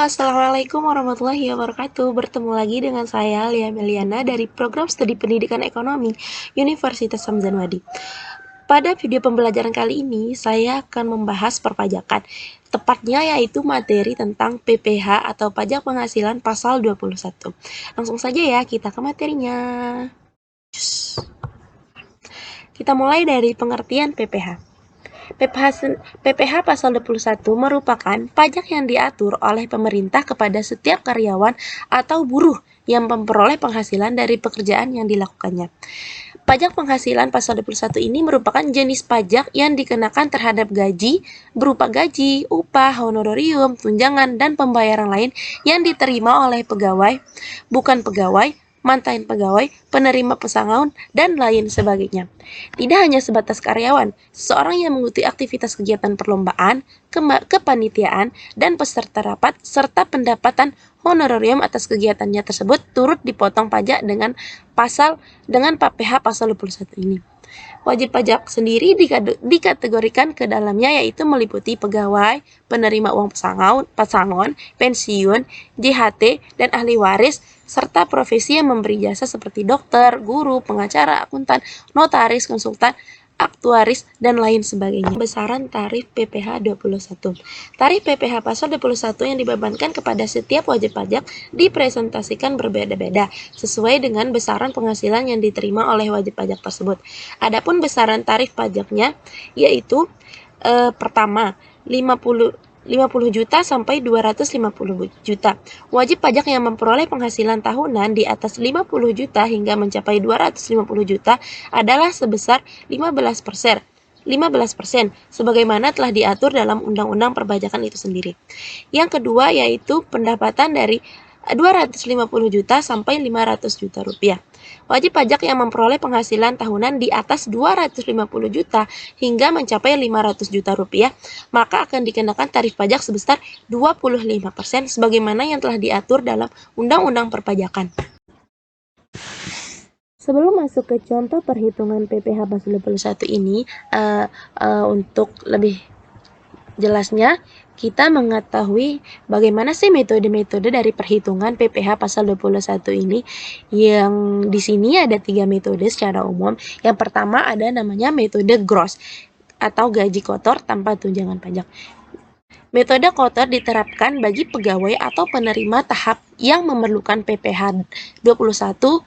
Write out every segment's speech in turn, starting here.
Assalamualaikum warahmatullahi wabarakatuh. Bertemu lagi dengan saya, Lia Meliana, dari Program Studi Pendidikan Ekonomi Universitas Hamzah Wadi. Pada video pembelajaran kali ini, saya akan membahas perpajakan. Tepatnya yaitu materi tentang PPh atau Pajak Penghasilan pasal 21. Langsung saja ya, kita ke materinya. Kita mulai dari pengertian PPh. PPh pasal 21 merupakan pajak yang diatur oleh pemerintah kepada setiap karyawan atau buruh yang memperoleh penghasilan dari pekerjaan yang dilakukannya. Pajak penghasilan pasal 21 ini merupakan jenis pajak yang dikenakan terhadap gaji, berupa gaji, upah, honorarium, tunjangan, dan pembayaran lain yang diterima oleh pegawai, bukan pegawai, mantan pegawai, penerima pesangon, dan lain sebagainya. Tidak hanya sebatas karyawan, seseorang yang mengikuti aktivitas kegiatan perlombaan, kepanitiaan, dan peserta rapat, serta pendapatan honorarium atas kegiatannya tersebut turut dipotong pajak dengan PPh pasal 21 ini. Wajib pajak sendiri dikategorikan ke dalamnya yaitu meliputi pegawai, penerima uang pesangon, pensiun, JHT, dan ahli waris, serta profesi yang memberi jasa seperti dokter, guru, pengacara, akuntan, notaris, konsultan, aktuaris, dan lain sebagainya. Besaran tarif PPh 21. Tarif PPh pasal 21 yang dibebankan kepada setiap wajib pajak dipresentasikan berbeda-beda sesuai dengan besaran penghasilan yang diterima oleh wajib pajak tersebut. Adapun besaran tarif pajaknya yaitu pertama 50 juta sampai 250 juta. Wajib pajak yang memperoleh penghasilan tahunan di atas 50 juta hingga mencapai 250 juta adalah sebesar 15%, sebagaimana telah diatur dalam Undang-Undang Perpajakan itu sendiri. Yang kedua yaitu pendapatan dari 250 juta sampai 500 juta rupiah. Wajib pajak yang memperoleh penghasilan tahunan di atas 250 juta hingga mencapai 500 juta rupiah, maka akan dikenakan tarif pajak sebesar 25% sebagaimana yang telah diatur dalam Undang-Undang Perpajakan. Sebelum masuk ke contoh perhitungan PPh pasal 21 ini, untuk lebih jelasnya, kita mengetahui bagaimana sih metode-metode dari perhitungan PPh pasal 21 ini. Yang di sini ada 3 metode secara umum. Yang pertama ada namanya metode gross atau gaji kotor tanpa tunjangan pajak. Metode kotor diterapkan bagi pegawai atau penerima tahap yang memerlukan PPh 21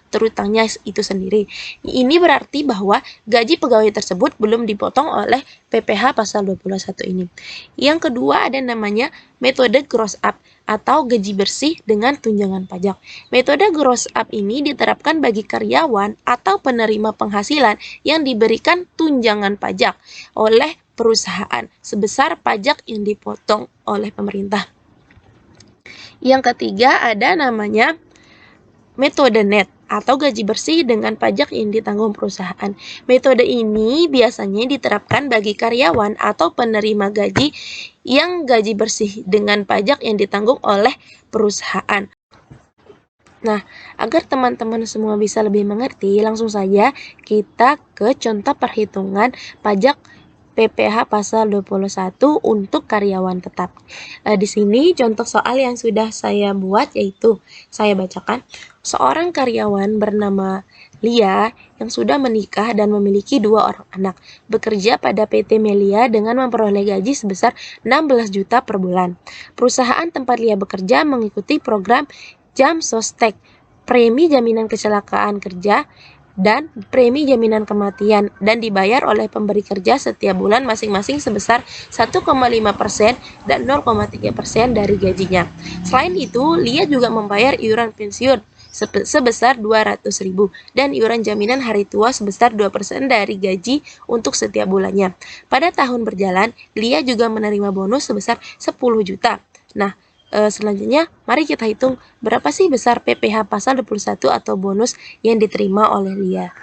terutangnya itu sendiri. Ini berarti bahwa gaji pegawai tersebut belum dipotong oleh PPh pasal 21 ini. Yang kedua ada namanya metode gross up atau gaji bersih dengan tunjangan pajak. Metode gross up ini diterapkan bagi karyawan atau penerima penghasilan yang diberikan tunjangan pajak oleh perusahaan sebesar pajak yang dipotong oleh pemerintah. Yang ketiga ada namanya metode net atau gaji bersih dengan pajak yang ditanggung perusahaan. Metode ini biasanya diterapkan bagi karyawan atau penerima gaji yang gaji bersih dengan pajak yang ditanggung oleh perusahaan. Nah, agar teman-teman semua bisa lebih mengerti, langsung saja kita ke contoh perhitungan pajak PPh pasal 21 untuk karyawan tetap. Di sini contoh soal yang sudah saya buat yaitu saya bacakan. Seorang karyawan bernama Lia yang sudah menikah dan memiliki 2 orang anak, bekerja pada PT Melia dengan memperoleh gaji sebesar 16 juta per bulan. Perusahaan tempat Lia bekerja mengikuti program Jam Sostek, premi jaminan kecelakaan kerja, dan premi jaminan kematian dan dibayar oleh pemberi kerja setiap bulan masing-masing sebesar 1,5% dan 0,3% dari gajinya. Selain itu, Lia juga membayar iuran pensiun sebesar 200.000 dan iuran jaminan hari tua sebesar 2% dari gaji untuk setiap bulannya. Pada tahun berjalan, Lia juga menerima bonus sebesar 10 juta. Nah, selanjutnya, mari kita hitung berapa sih besar PPh pasal 21 atau bonus yang diterima oleh Lia.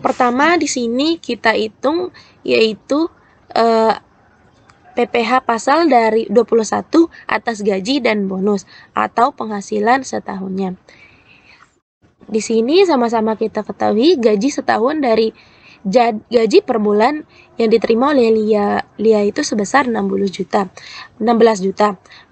Pertama di sini kita hitung yaitu PPh pasal dari 21 atas gaji dan bonus atau penghasilan setahunnya. Di sini sama-sama kita ketahui gaji setahun dari gaji per bulan yang diterima oleh Lia itu sebesar 16 juta.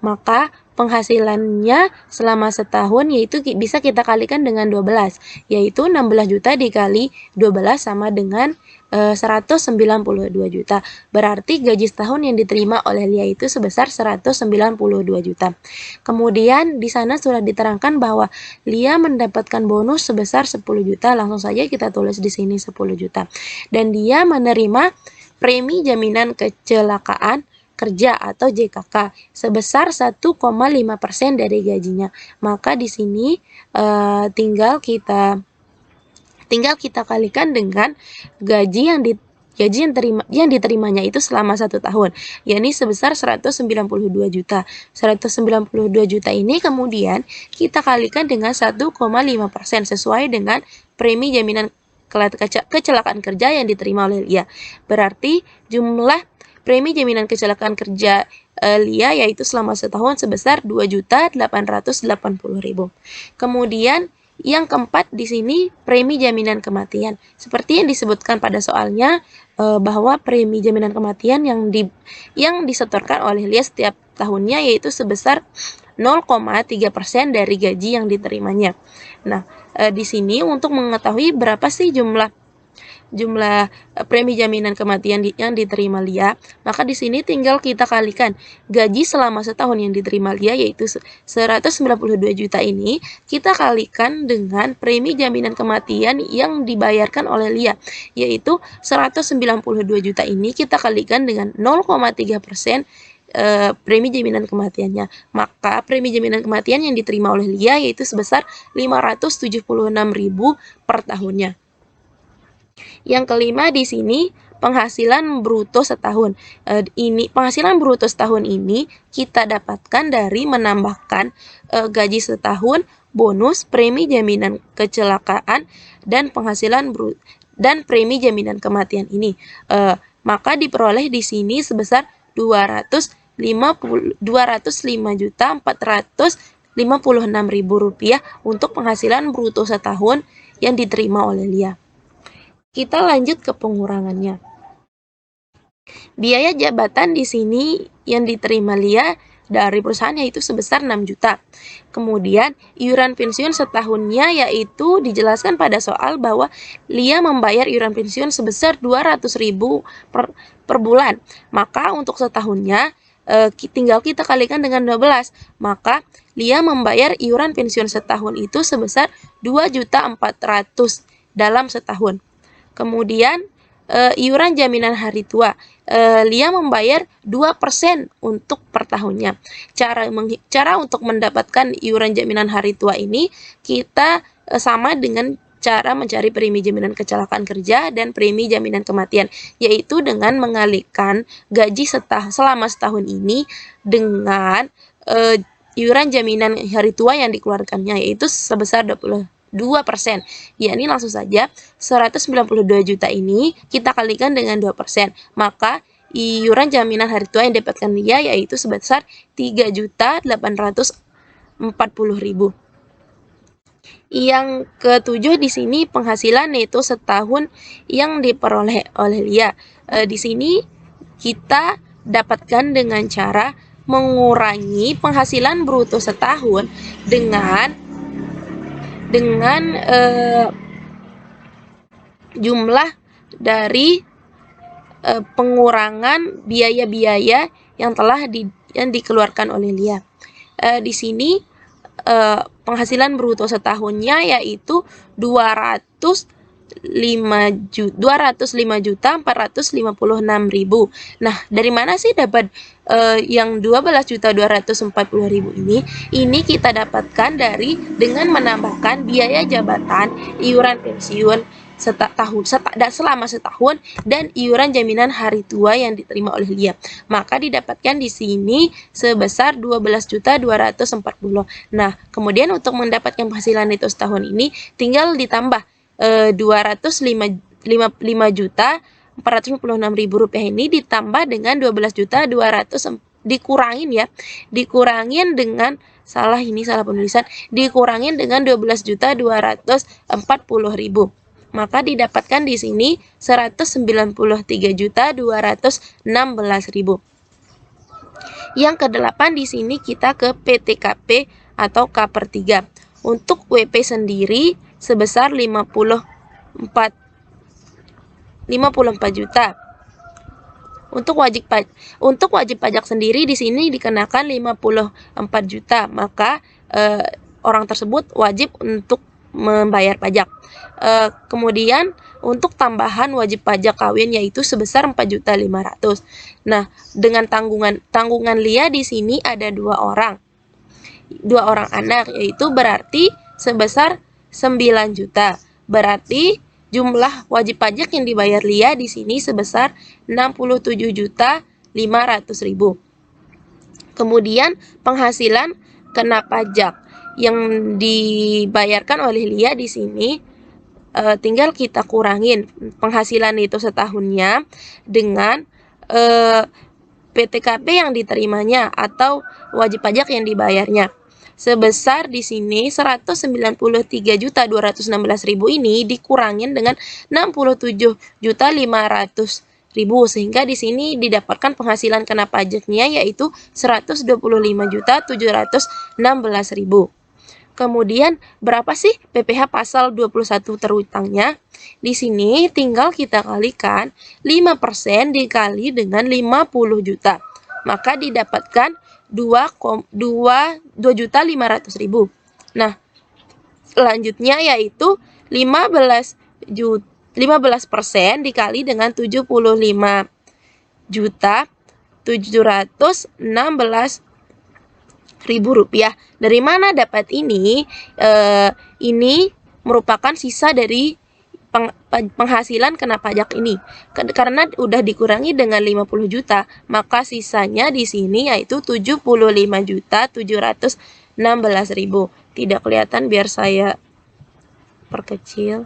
Maka penghasilannya selama setahun yaitu bisa kita kalikan dengan 12, yaitu 16 juta dikali 12 sama dengan 192 juta. Berarti gaji setahun yang diterima oleh Lia itu sebesar 192 juta. Kemudian di sana sudah diterangkan bahwa Lia mendapatkan bonus sebesar 10 juta. Langsung saja kita tulis di sini 10 juta. Dan dia menerima premi jaminan kecelakaan kerja atau JKK sebesar 1,5% dari gajinya. Maka di sini tinggal kita kalikan dengan gaji yang diterimanya itu selama 1 tahun, yakni sebesar 192 juta. 192 juta ini kemudian kita kalikan dengan 1,5% sesuai dengan premi jaminan kecelakaan kerja yang diterima oleh Lia. Berarti jumlah premi jaminan kecelakaan kerja Lia yaitu selama setahun sebesar 2.880.000. Kemudian yang keempat di sini premi jaminan kematian. Seperti yang disebutkan pada soalnya bahwa premi jaminan kematian yang disetorkan oleh Lia setiap tahunnya yaitu sebesar 0,3% dari gaji yang diterimanya. Nah, di sini untuk mengetahui berapa sih jumlah premi jaminan kematian yang diterima Lia, maka di sini tinggal kita kalikan gaji selama setahun yang diterima Lia yaitu 192 juta ini kita kalikan dengan premi jaminan kematian yang dibayarkan oleh Lia yaitu 192 juta ini kita kalikan dengan 0,3% premi jaminan kematiannya. Maka premi jaminan kematian yang diterima oleh Lia yaitu sebesar 576.000 per tahunnya. Yang kelima di sini penghasilan bruto setahun. Penghasilan bruto setahun ini kita dapatkan dari menambahkan gaji setahun, bonus, premi jaminan kecelakaan dan penghasilan dan premi jaminan kematian ini. Maka diperoleh di sini sebesar 205.456.000 rupiah untuk penghasilan bruto setahun yang diterima oleh Lia. Kita lanjut ke pengurangannya. Biaya jabatan di sini yang diterima Lia dari perusahaan yaitu sebesar 6 juta. Kemudian iuran pensiun setahunnya yaitu dijelaskan pada soal bahwa Lia membayar iuran pensiun sebesar 200.000 per bulan. Maka untuk setahunnya tinggal kita kalikan dengan 12. Maka Lia membayar iuran pensiun setahun itu sebesar 2.400.000 dalam setahun. Kemudian iuran jaminan hari tua, Lia membayar 2% untuk per tahunnya. Cara untuk mendapatkan iuran jaminan hari tua ini kita sama dengan cara mencari premi jaminan kecelakaan kerja dan premi jaminan kematian, yaitu dengan mengalihkan gaji selama setahun ini dengan iuran jaminan hari tua yang dikeluarkannya yaitu sebesar 2%. Yakni langsung saja 192 juta ini kita kalikan dengan 2%. Maka iuran jaminan hari tua yang didapatkan Lia yaitu sebesar 3.840.000. Yang ketujuh di sini penghasilan neto setahun yang diperoleh oleh Lia. Di sini kita dapatkan dengan cara mengurangi penghasilan bruto setahun dengan jumlah dari pengurangan biaya-biaya yang telah dikeluarkan oleh Lia. Di sini penghasilan bruto setahunnya yaitu 205.456.000. Nah, dari mana sih dapat yang 12.240.000 ini? Ini kita dapatkan dengan menambahkan biaya jabatan, iuran pensiun selama setahun dan iuran jaminan hari tua yang diterima oleh Lia. Maka didapatkan di sini sebesar 12.240. Nah, kemudian untuk mendapatkan penghasilan itu setahun ini tinggal ditambah 205.456.000 rupiah ini ditambah dengan 12.200 dikurangin dengan salah penulisan, dikurangin dengan 12.240.000. maka didapatkan di sini 193.216.000. Yang ke-8 di sini kita ke PTKP atau K/3. Untuk WP sendiri sebesar 54 juta. Untuk wajib pajak sendiri di sini dikenakan 54 juta, maka orang tersebut wajib untuk membayar pajak. Kemudian untuk tambahan wajib pajak kawin yaitu sebesar 4.500.000. Nah, dengan tanggungan Lia di sini ada dua orang anak, yaitu berarti sebesar 9 juta. Berarti jumlah wajib pajak yang dibayar Lia di sini sebesar 67.500.000. Kemudian penghasilan kena pajak yang dibayarkan oleh Lia di sini tinggal kita kurangin penghasilan itu setahunnya dengan PTKP yang diterimanya atau wajib pajak yang dibayarnya. Sebesar di sini 193.216.000 ini dikurangin dengan 67.500.000 sehingga di sini didapatkan penghasilan kena pajaknya yaitu 125.716.000. Kemudian berapa sih PPh pasal 21 terutangnya? Di sini tinggal kita kalikan 5% dikali dengan 50 juta. Maka didapatkan 2.500.000. Nah, selanjutnya yaitu 15% dikali dengan 75.716.000 rupiah. Dari mana dapat ini? Ini merupakan sisa dari penghasilan kena pajak ini. Karena udah dikurangi dengan 50 juta, maka sisanya di sini yaitu 75.716.000. Tidak kelihatan biar saya perkecil.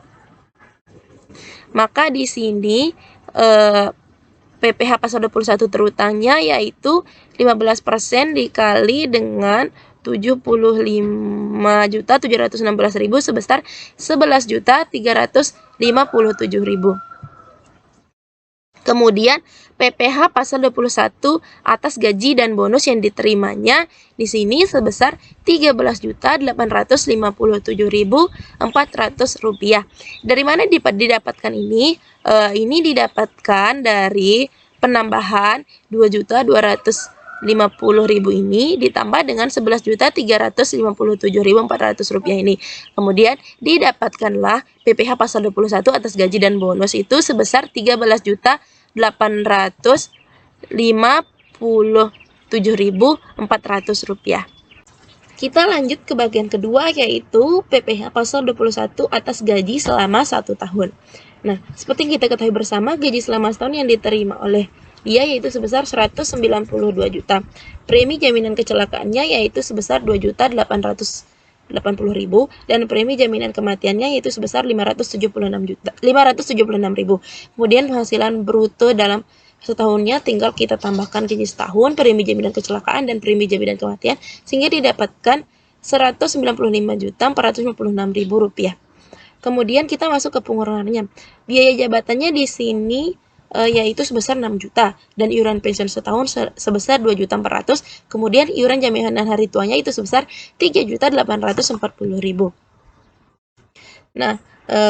Maka di sini PPh pasal 21 terutangnya yaitu 15% dikali dengan 75.716.000 sebesar 11.357.000. Kemudian PPh pasal 21 atas gaji dan bonus yang diterimanya di sini sebesar 13.857.400 rupiah. Dari mana didapatkan ini? Ini didapatkan dari penambahan 2.250.000 ini ditambah dengan 11.357.400 rupiah ini. Kemudian didapatkanlah PPh pasal 21 atas gaji dan bonus itu sebesar 13.857.400 rupiah. Kita lanjut ke bagian kedua yaitu PPh pasal 21 atas gaji selama 1 tahun. Nah, seperti kita ketahui bersama, gaji selama setahun yang diterima oleh dia yaitu sebesar 192 juta. Premi jaminan kecelakaannya yaitu sebesar 2.880.000 dan premi jaminan kematiannya yaitu sebesar 576.000. Kemudian penghasilan bruto dalam setahunnya tinggal kita tambahkan gaji setahun, premi jaminan kecelakaan dan premi jaminan kematian sehingga didapatkan 195.456.000 rupiah. Kemudian kita masuk ke pengurangannya. Biaya jabatannya di sini yaitu sebesar 6 juta dan iuran pensiun setahun sebesar 2.400.000. Kemudian iuran jaminan hari tuanya itu sebesar 3.840.000. Nah,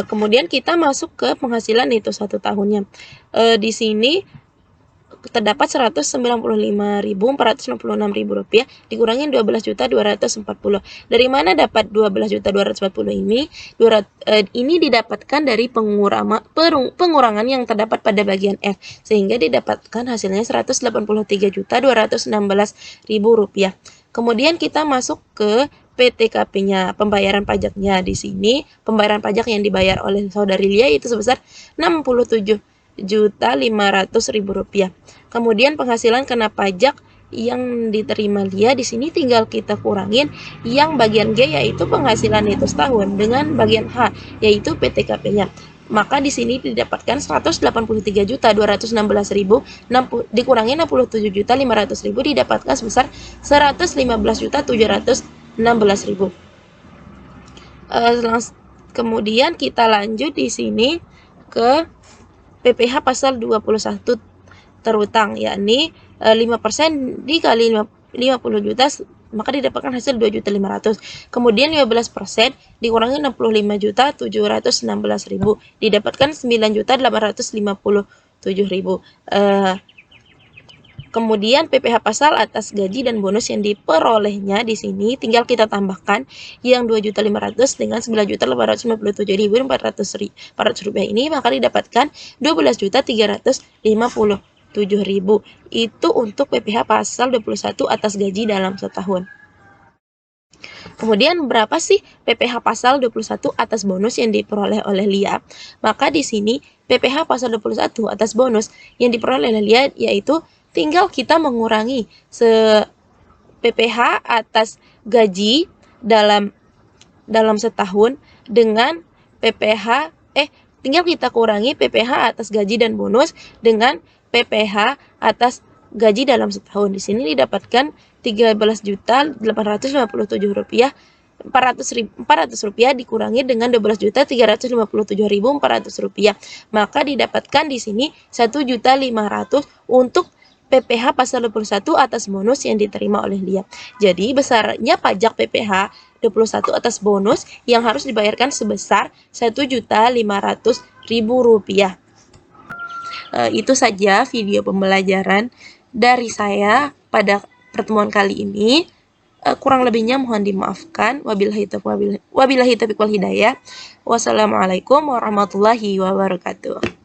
kemudian kita masuk ke penghasilan itu 1 tahunnya. Di sini terdapat 195.466.000 rupiah dikurangin 12.240. Dari mana dapat 12.240 ini? Ini didapatkan dari pengurangan yang terdapat pada bagian F sehingga didapatkan hasilnya 183.216.000 rupiah. Kemudian kita masuk ke PTKP-nya, pembayaran pajaknya. Di sini pembayaran pajak yang dibayar oleh saudari Lia itu sebesar 67.500.000 rupiah. Kemudian penghasilan kena pajak yang diterima Lia di sini tinggal kita kurangin yang bagian G yaitu penghasilan itu setahun dengan bagian H yaitu PTKP-nya. Maka di sini didapatkan 183.216.000 dikurangi 67.500.000 didapatkan sebesar 115.716.000. Kemudian kita lanjut di sini ke PPh pasal 21 terutang, yakni 5% dikali 50 juta maka didapatkan hasil 2.500.000. Kemudian 15% dikurangi 65.716.000 didapatkan 9.857.000. Kemudian PPh pasal atas gaji dan bonus yang diperolehnya di sini tinggal kita tambahkan yang 2.500.000 dengan 9.857.400 rupiah ini, maka didapatkan 12.357.000. Itu untuk PPh pasal 21 atas gaji dalam setahun. Kemudian berapa sih PPh pasal 21 atas bonus yang diperoleh oleh Lia? Maka di sini PPh pasal 21 atas bonus yang diperoleh oleh Lia yaitu tinggal kita mengurangi PPh atas gaji dalam setahun dengan tinggal kita kurangi PPh atas gaji dan bonus dengan PPh atas gaji dalam setahun. Di sini didapatkan 13.857 rupiah 400 rupiah dikurangi dengan 12.357.400 rupiah, maka didapatkan di sini 1.500.000 untuk PPh pasal 21 atas bonus yang diterima oleh Lia. Jadi besarnya pajak PPh 21 atas bonus yang harus dibayarkan sebesar 1.500.000 rupiah. Itu saja video pembelajaran dari saya pada pertemuan kali ini. Kurang lebihnya mohon dimaafkan. Wabillahi taufiq wal hidayah. Wassalamualaikum warahmatullahi wabarakatuh.